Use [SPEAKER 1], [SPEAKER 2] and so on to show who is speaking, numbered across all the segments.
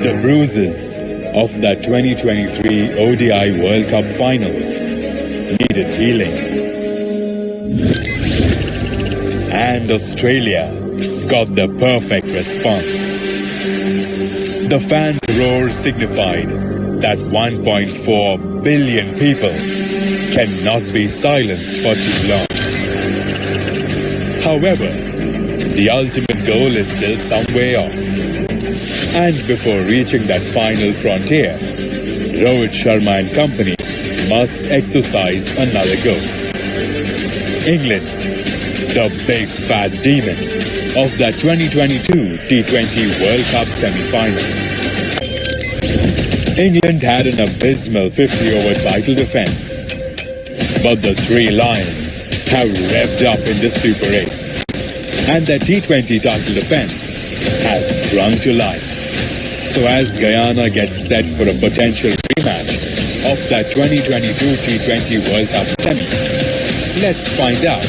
[SPEAKER 1] The bruises of the 2023 ODI World Cup final needed healing. And Australia got the perfect response. The fans' roar signified that 1.4 billion people cannot be silenced for too long. However, the ultimate goal is still some way off. And before reaching that final frontier, Rohithsharma and company must exorcise another ghost. England, the big fat demon of the 2022 T20 World Cup semi-final. England had an abysmal 50-over title defense, but the three Lions have revved up in the Super-8s, and their T20 title defense has sprung to life. So as Guyana gets set for a potential rematch of that 2022 T20 World Cup semi, let's find out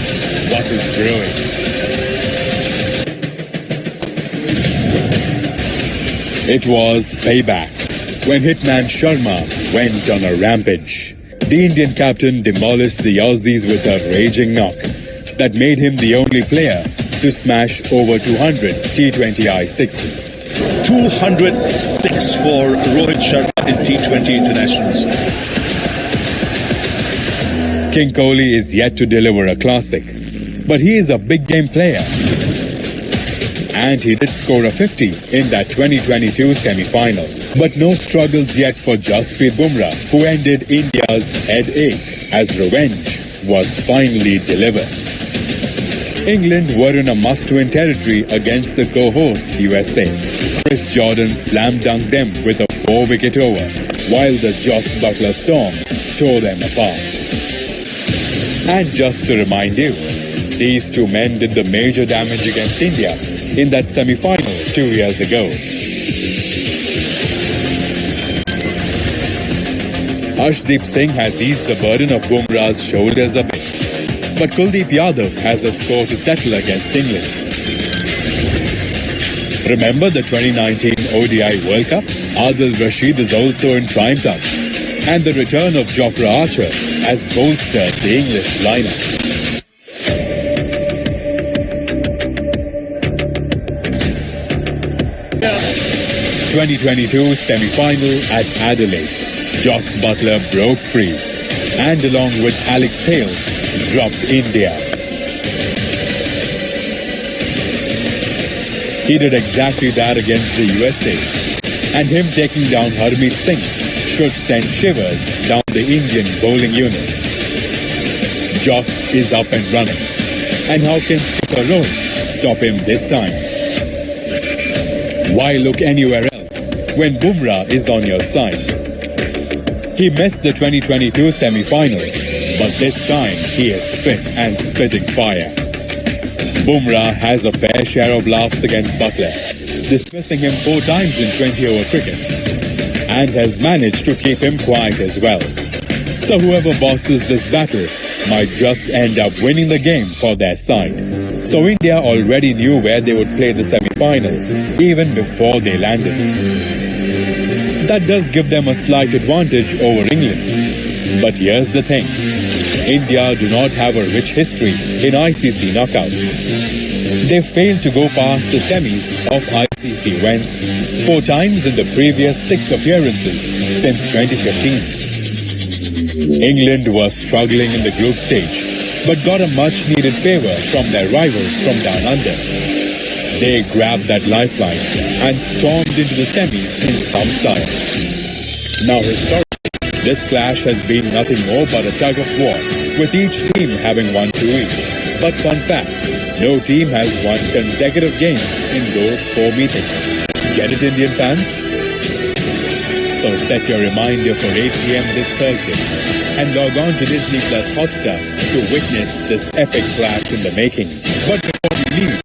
[SPEAKER 1] what is brewing. It was payback when hitman Sharma went on a rampage. The Indian captain demolished the Aussies with a raging knock that made him the only player to smash over 200 T20I sixes.
[SPEAKER 2] 206 for Rohit Sharma in T20 internationals.
[SPEAKER 1] King Kohli is yet to deliver a classic, but he is a big game player. And he did score a 50 in that 2022 semi-final. But no struggles yet for Jasprithbumrah, who ended India's headache as revenge was finally delivered. England were in a must-win territory against the co-hosts USA. Chrisjordan slam-dunked them with a 4-wicket over, while the Josbutler storm tore them apart. And just to remind you, these two men did the major damage against India in that semi-final 2 years ago. Arshadeepsingh has eased the burden of Bumrah's shoulders a bit, but Kuldeepyadv has a score to settle against England. Remember the 2019 ODI World Cup? Adilrashid is also in prime touch, and the return of Jofraarchar has bolstered the English lineup.
[SPEAKER 2] Yeah.
[SPEAKER 1] 2022 semi-final at Adelaide, Josbutler broke free and along with Alex Hales dropped India. He did exactly that against the USA, and him taking down Harrybrook should send shivers down the Indian bowling unit. Joss is up and running, and how can skipper Rohit stop him this time? Why look anywhere else when Bumrah is on your side? He missed the 2022 semi-final, but this time he is fit and spitting fire. Bumrah has a fair share of laughs against Butler, dismissing him 4 times in 20-over cricket, and has managed to keep him quiet as well. So whoever bosses this battle might just end up winning the game for their side. So India already knew where they would play the semi-final, even before they landed. That does give them a slight advantage over England. But here's the thing. India do not have a rich history in ICC knockouts. They failed to go past the semis of ICC events 4 times in the previous 6 appearances since 2015. England was struggling in the group stage, but got a much-needed favor from their rivals from down under. They grabbed that lifeline and stormed into the semis in some style. Now historically, this clash has been nothing more but a tug of war, with each team having won 2 each. But fun fact, no team has won consecutive games in those 4 meetings. Get it, Indian fans? So set your reminder for 8 PM this Thursday and log on to Disney Plus Hotstar to witness this epic clash in the making. But before we leave,